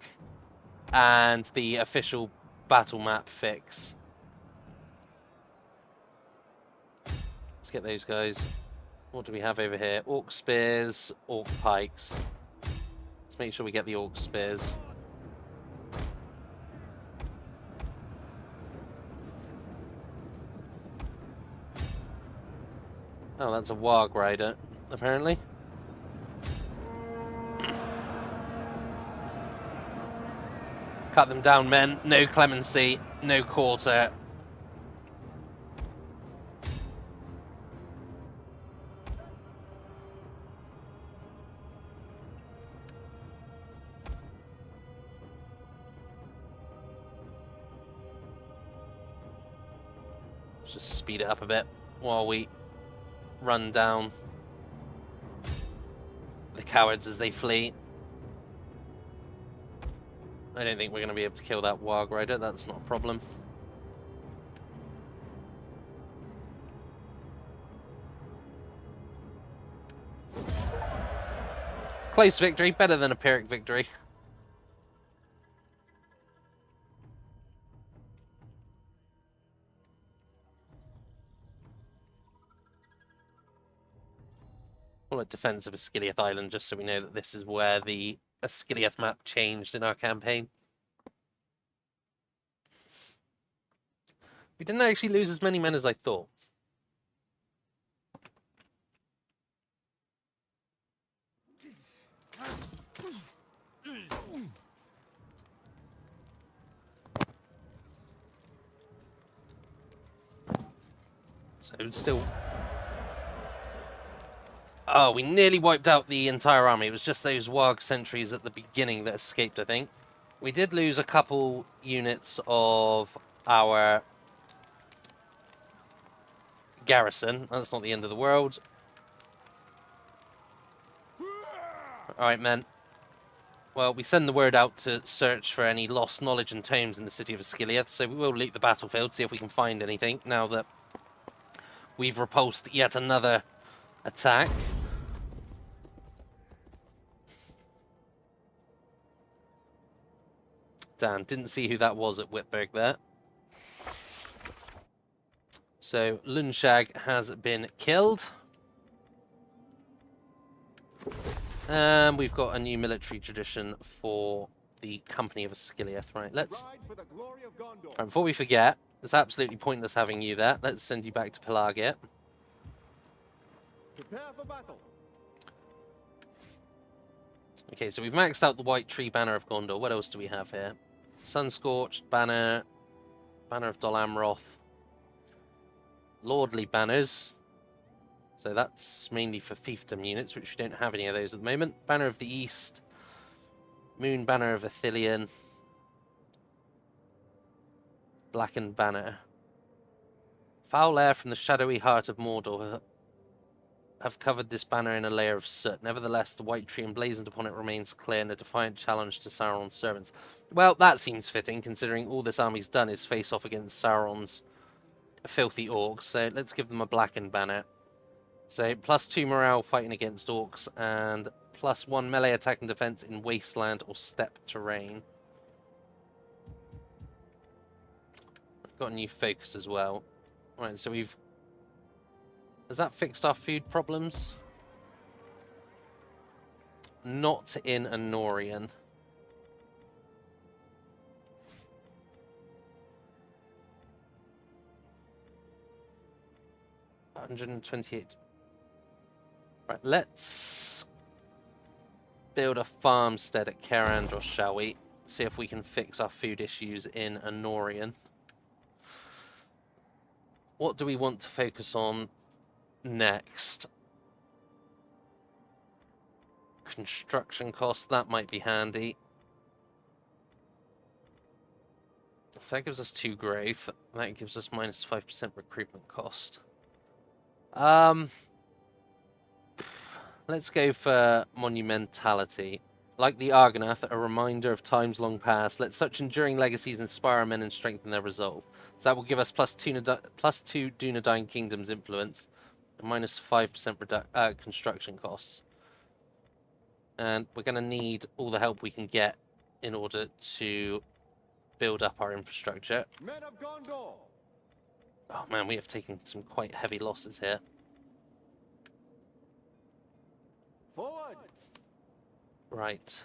and the official battle map fix. Let's get those guys. What do we have over here? Orc spears, orc pikes. Let's make sure we get the orc spears. Oh, that's a warg rider, apparently. Cut them down, men. No clemency. No quarter. Let's just speed it up a bit while we run down the cowards as they flee. I don't think we're going to be able to kill that Warg Rider. That's not a problem. Close victory, better than a Pyrrhic victory. Call it Defense of Asciliath Island, just so we know that this is where the Asciliath map changed in our campaign. We didn't actually lose as many men as I thought. So still... Oh, we nearly wiped out the entire army. It was just those Warg sentries at the beginning that escaped, I think. We did lose a couple units of our garrison. That's not the end of the world. Alright, men. Well, we send the word out to search for any lost knowledge and tomes in the city of Asciliath, so we will loot the battlefield, see if we can find anything, now that we've repulsed yet another attack. Damn, didn't see who that was at Whitburg there. So, Lunshag has been killed. And we've got a new military tradition for the Company of Asciliath. Right, let's... Right, before we forget, it's absolutely pointless having you there. Let's send you back to Pelagia. Prepare for battle. Okay, so we've maxed out the White Tree Banner of Gondor. What else do we have here? Sunscorched Banner, Banner of Dol Amroth, Lordly Banners. So that's mainly for fiefdom units, which we don't have any of those at the moment. Banner of the East, Moon Banner of Athelion, Blackened Banner. Foul air from the shadowy heart of Mordor have covered this banner in a layer of soot. Nevertheless, the white tree emblazoned upon it remains clear in a defiant challenge to Sauron's servants. Well, that seems fitting, considering all this army's done is face off against Sauron's filthy orcs. So let's give them a blackened banner. So +2 morale fighting against orcs, and +1 melee attack and defense in wasteland or steppe terrain. I've got a new focus as well. Right, so we've... Has that fixed our food problems? Not in Anorian. $128. Right, let's build a farmstead at Carandros, shall we? See if we can fix our food issues in Anorian. What do we want to focus on next? Construction costs, that might be handy. So that gives us 2 growth. That gives us -5% recruitment cost. Let's go for monumentality. Like the Argonath, a reminder of times long past, let such enduring legacies inspire our men and strengthen their resolve. So that will give us +2 Dunedain Kingdom's influence, and -5% construction costs. And we're going to need all the help we can get in order to build up our infrastructure. Men of Gondor. Oh man, we have taken some quite heavy losses here. Forward. Right.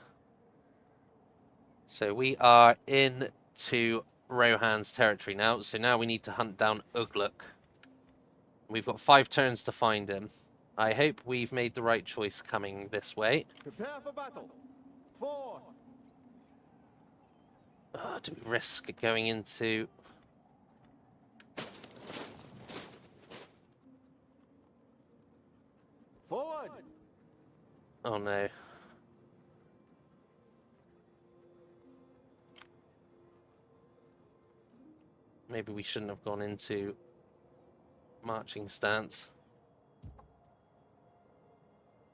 So we are into Rohan's territory now. So now we need to hunt down Uglúk. We've got 5 turns to find him. I hope we've made the right choice coming this way. Prepare for battle. Forth. Do we risk going into... Forward! Oh no. Maybe we shouldn't have gone into marching stance.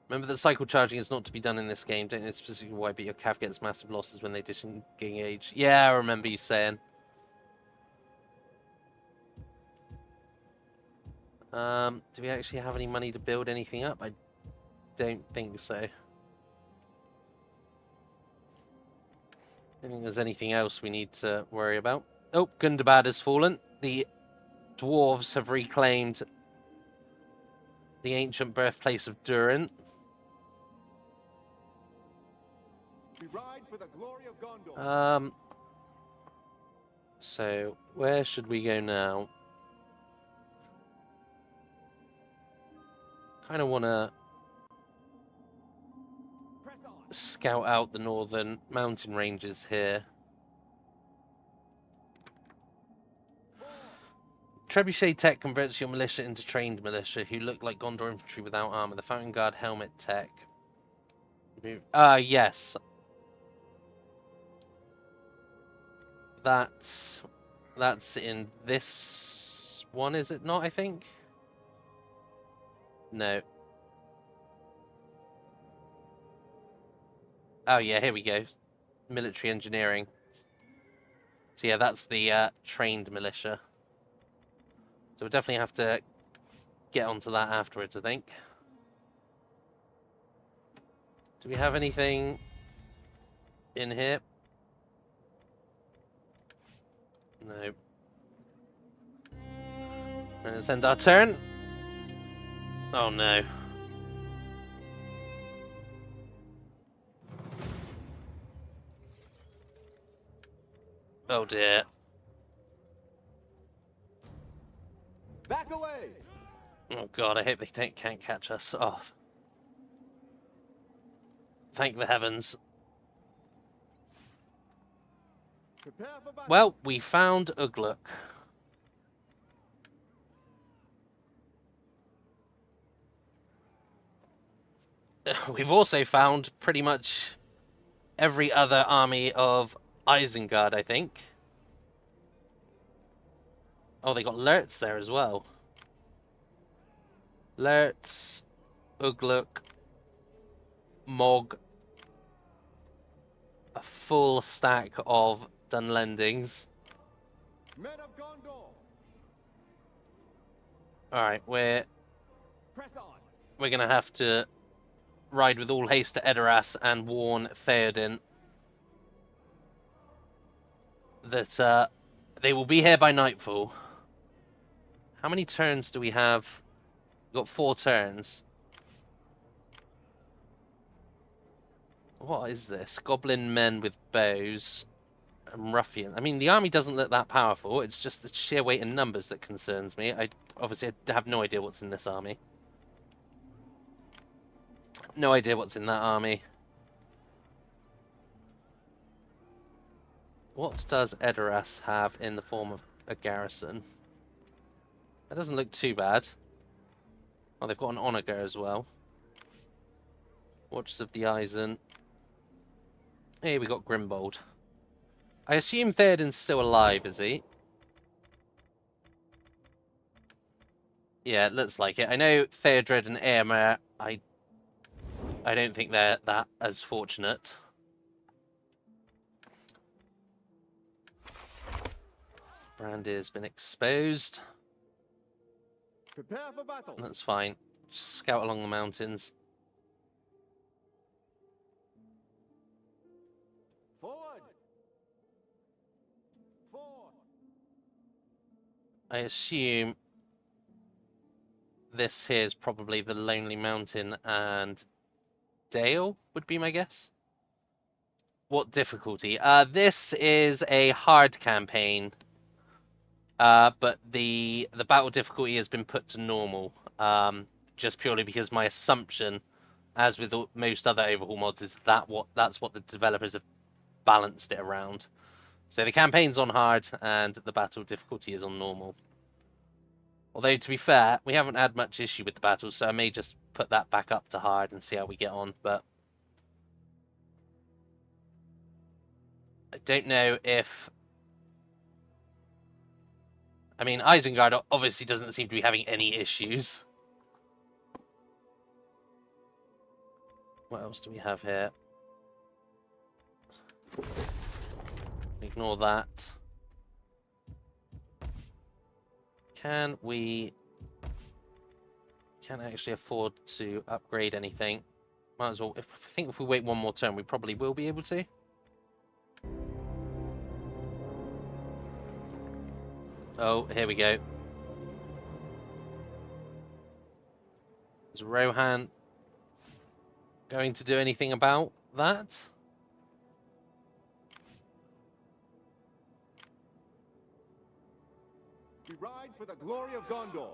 Remember that cycle charging is not to be done in this game. Don't know specifically why, but your cav gets massive losses when they disengage. Yeah, I remember you saying. Do we actually have any money to build anything up? I don't think so. I don't think there's anything else we need to worry about. Oh, Gundabad has fallen. The dwarves have reclaimed the ancient birthplace of Durin. We ride for the glory of Gondor. So where should we go now? Kind of want to Press on. scout out the northern mountain ranges here. Trebuchet tech converts your militia into trained militia who look like Gondor infantry without armor. The Fountain Guard helmet tech. Yes. That's in this one, is it not, I think? No. Oh yeah, here we go. Military engineering. So yeah, that's the trained militia. So we'll definitely have to get onto that afterwards, I think. Do we have anything in here? No. Let's end our turn. Oh no. Oh dear. Back away! Oh god, I hope they can't catch us off. Thank the heavens. Prepare for battle. Well, we found Uglúk. We've also found pretty much every other army of Isengard, I think. Oh, they got Lurtz there as well. Lurtz, Uglúk, Mog, a full stack of Dunlendings. Men of Gondor! Alright, we're Press on! gonna have to ride with all haste to Edoras and warn Theoden that they will be here by nightfall. How many turns do we have? We've got 4 turns. What is this? Goblin men with bows and ruffian. I mean, the army doesn't look that powerful. It's just the sheer weight in numbers that concerns me. I have no idea what's in this army. No idea what's in that army. What does Edoras have in the form of a garrison? That doesn't look too bad. Oh, they've got an onager as well. Watchers of the Eisen. Hey, we got Grimbold. I assume Theoden's still alive, is he? Yeah, it looks like it. I know Theodred and Aemir, I don't think they're that as fortunate. Brandir's been exposed. Prepare for battle! That's fine. Just scout along the mountains. Forward! Forth! I assume this here is probably the Lonely Mountain and Dale would be my guess. What difficulty? This is a hard campaign, but the battle difficulty has been put to normal, just purely because my assumption, as with most other overhaul mods, is that's what the developers have balanced it around. So the campaign's on hard, and the battle difficulty is on normal. Although, to be fair, we haven't had much issue with the battles, so I may just put that back up to hard and see how we get on, but I don't know if... I mean, Isengard obviously doesn't seem to be having any issues. What else do we have here? Ignore that. Can we... Can't actually afford to upgrade anything. Might as well... I think if we wait one more turn, we probably will be able to. Oh, here we go. Is Rohan going to do anything about that? We ride for the glory of Gondor.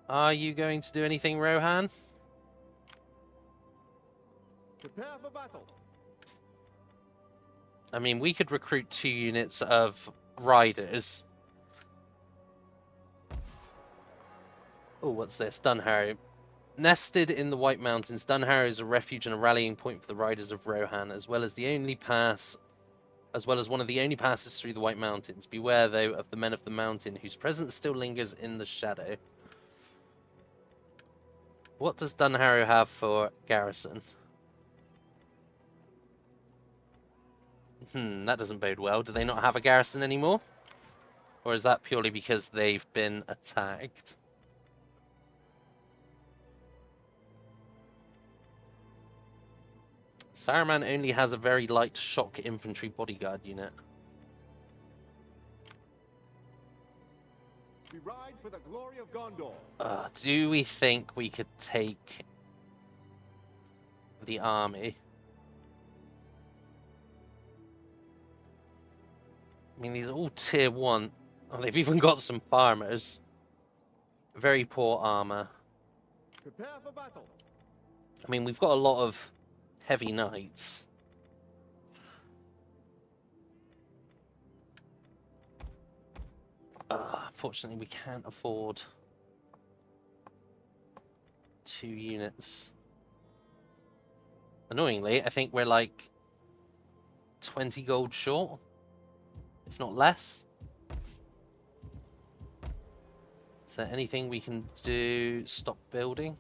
Are you going to do anything, Rohan? Prepare for battle. I mean, we could recruit 2 units of riders. Oh, what's this? Dunharrow. Nested in the White Mountains, Dunharrow is a refuge and a rallying point for the riders of Rohan, as well as one of the only passes through the White Mountains. Beware, though, of the men of the mountain, whose presence still lingers in the shadow. What does Dunharrow have for garrison? That doesn't bode well. Do they not have a garrison anymore? Or is that purely because they've been attacked? Saruman only has a very light shock infantry bodyguard unit. We ride for the glory of Gondor. Do we think we could take the army? I mean, these are all tier 1. Oh, they've even got some farmers. Very poor armor. Prepare for battle. I mean, we've got a lot of heavy knights. Unfortunately, we can't afford 2 units. Annoyingly, I think we're like 20 gold short, if not less. Is there anything we can do? Stop building?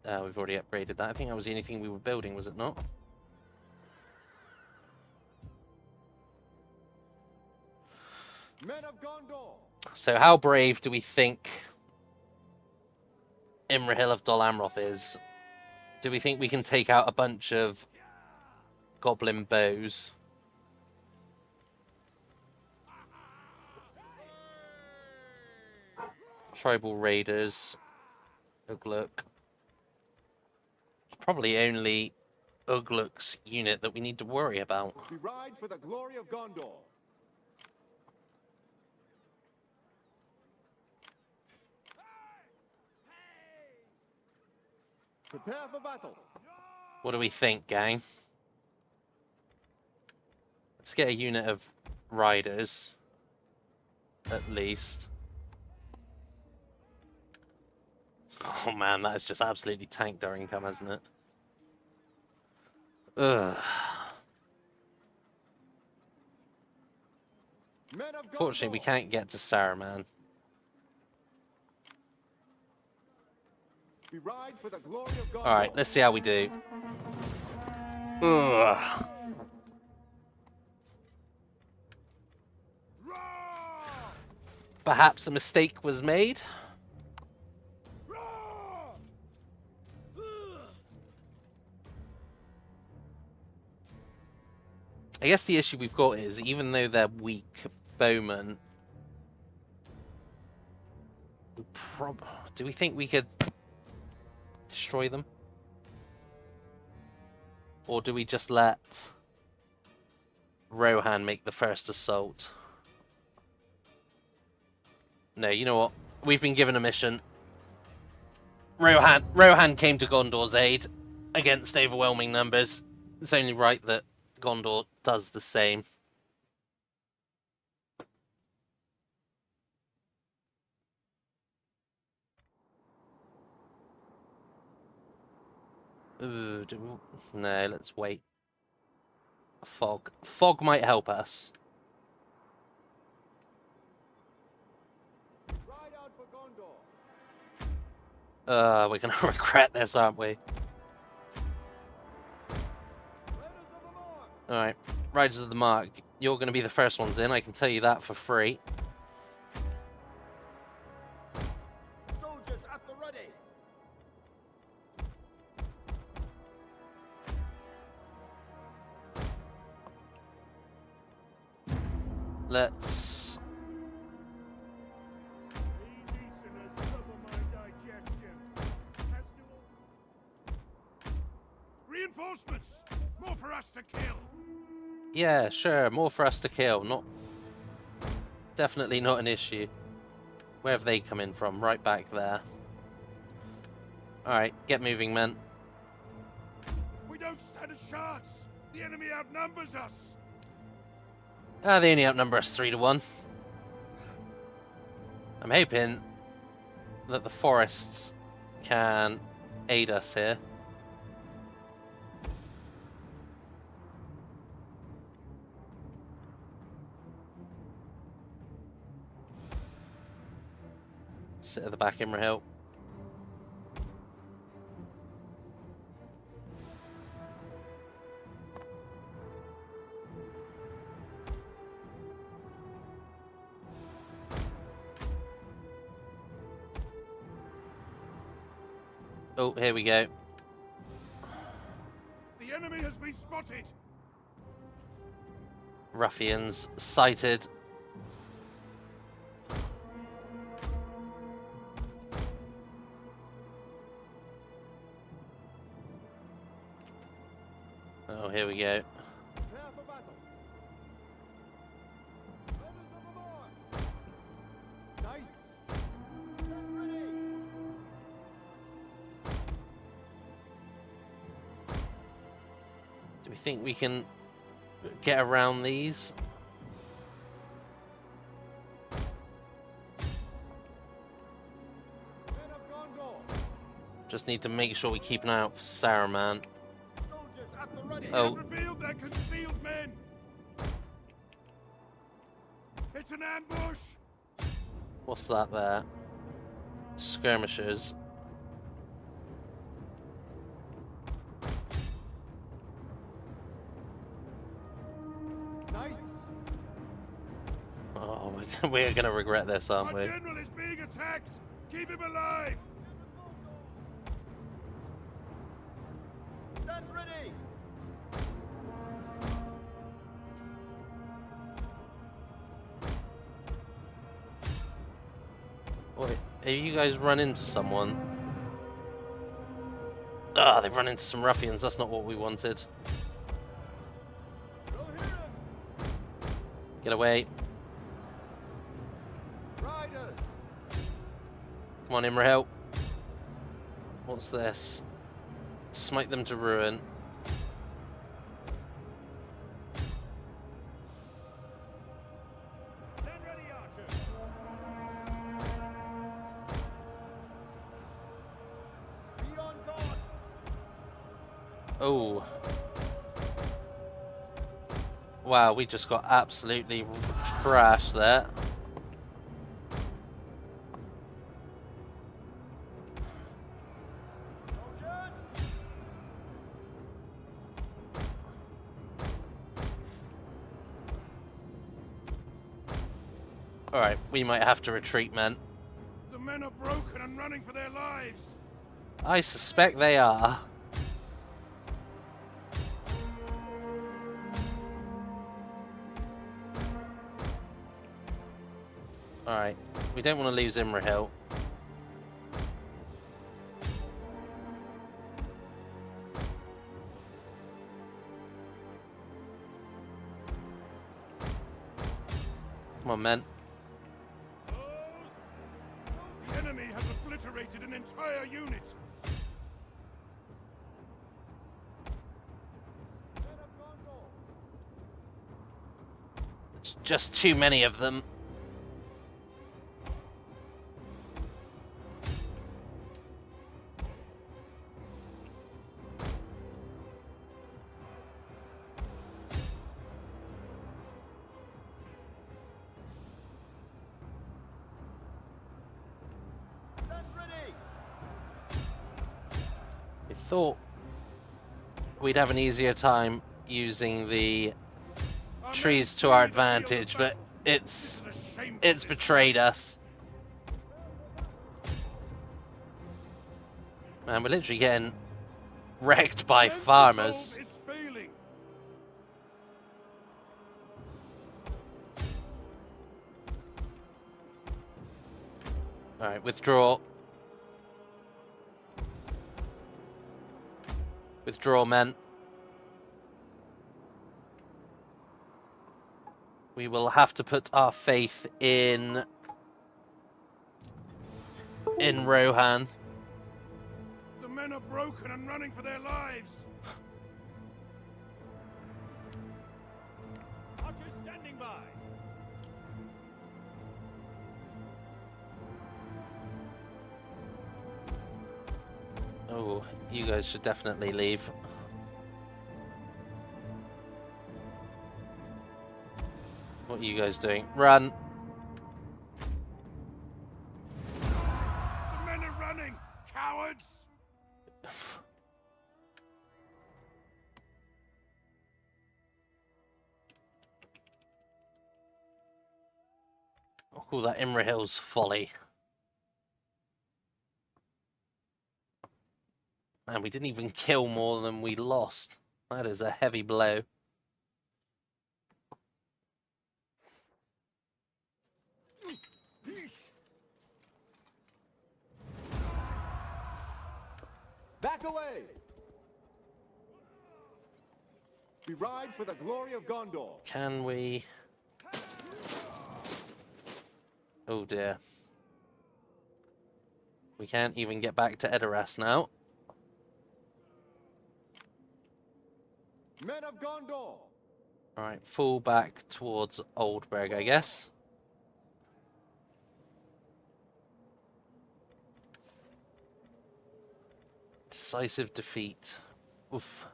We've already upgraded that. I think that was the only thing we were building, was it not? Men of Gondor. So how brave do we think Imrahil of Dol Amroth is? Do we think we can take out a bunch of goblin bows? Tribal raiders. Uglúk. It's probably only Uglúk's unit that we need to worry about. We ride for the glory of Gondor. Prepare for battle. What do we think, gang? Let's get a unit of riders, at least. Oh man, that is just absolutely tanked our income, hasn't it? Ugh. Men of Unfortunately, we Gondor. can't get to Saruman. We ride for the glory of Gondor. Alright, let's see how we do. Ugh. Perhaps a mistake was made. I guess the issue we've got is, even though they're weak bowmen, do we think we could destroy them? Or do we just let Rohan make the first assault? No, you know what? We've been given a mission. Rohan came to Gondor's aid. against overwhelming numbers. It's only right that Gondor does the same. Ooh, no, let's wait. Fog. Fog might help us. Ride out for Gondor. We're gonna regret this, aren't we? Raiders of the Mark. Alright, Riders of the Mark, you're gonna be the first ones in, I can tell you that for free. Soldiers at the ready. Let's... These Easterners trouble my digestion. As do all. Reinforcements! More for us to kill! Yeah, sure, more for us to kill, not... Definitely not an issue. Where have they come in from? Right back there. Alright, get moving, men. We don't stand a chance! The enemy outnumbers us! They only outnumber us 3-1. I'm hoping that the forests can aid us here. Sit at the back, Imrahil. Oh, here we go. The enemy has been spotted! Ruffians sighted. Oh, here we go. Prepare for battle. Raiders of the Mark. Knights. Stand ready. Do we think we can get around these? Men of Gondor. Just need to make sure we keep an eye out for Saruman. Soldiers at the ready. Oh. They've revealed their concealed men! It's an ambush! What's that there? Skirmishers. Knights. Oh, we're gonna regret this, aren't Our we? general is being attacked! Keep him alive! Stand ready. Wait, have you guys run into someone? Ah, they've run into some ruffians. That's not what we wanted. Rohirrim. Get away. Riders. Come on, Imrahil. What's this? Smite them to ruin. Stand ready, archers! Be on guard. Oh. Wow, we just got absolutely trashed there. Soldiers. Alright, we might have to retreat, men. The men are broken and running for their lives! I suspect they are. Alright, we don't want to lose Imrahil. Come on, men. The enemy has obliterated an entire unit! just too many of them. I thought we'd have an easier time using the trees to our advantage, but it's betrayed us. Man, we're literally getting wrecked by farmers. Alright, withdraw. Withdraw, men. We will have to put our faith in Rohan. The men are broken and running for their lives. Archers standing by. Oh, you guys should definitely leave. What are you guys doing? Run! The men are running, cowards! I'll call that Imrahil's folly. Man, we didn't even kill more than we lost. That is a heavy blow. Back away! We ride for the glory of Gondor. Can we? Oh dear. We can't even get back to Edoras now. Men of Gondor! Alright, fall back towards Oldberg, I guess. Decisive defeat. Oof.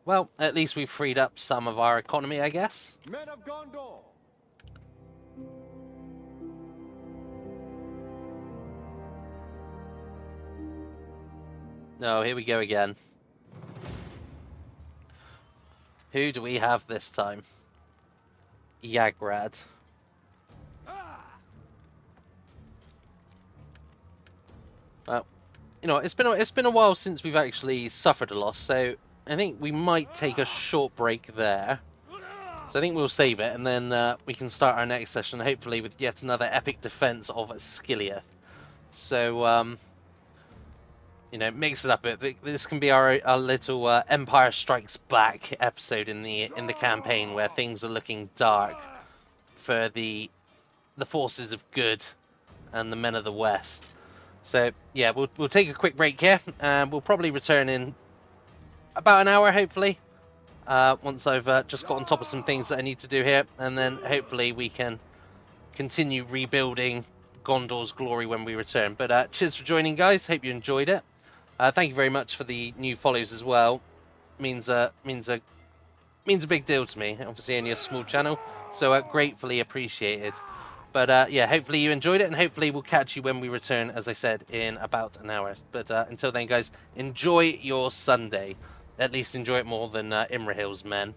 Well, at least we've freed up some of our economy, I guess. Men of Gondor! No, here we go again. Who do we have this time? Yagrad. Well, you know, it's been a while since we've actually suffered a loss, so I think we might take a short break there. So I think we'll save it, and then we can start our next session, hopefully with yet another epic defense of Skiliath. So, you know, mix it up a bit. This can be our little Empire Strikes Back episode in the campaign, where things are looking dark for the forces of good and the men of the West. So yeah, we'll take a quick break here, and we'll probably return in about an hour, hopefully. Once I've just got on top of some things that I need to do here, and then hopefully we can continue rebuilding Gondor's glory when we return. But cheers for joining, guys. Hope you enjoyed it. Thank you very much for the new follows as well. Means a big deal to me. Obviously, only a small channel, so gratefully appreciated. But yeah, hopefully you enjoyed it, and hopefully we'll catch you when we return, as I said, in about an hour. But until then, guys, enjoy your Sunday. At least enjoy it more than Imrahil's men.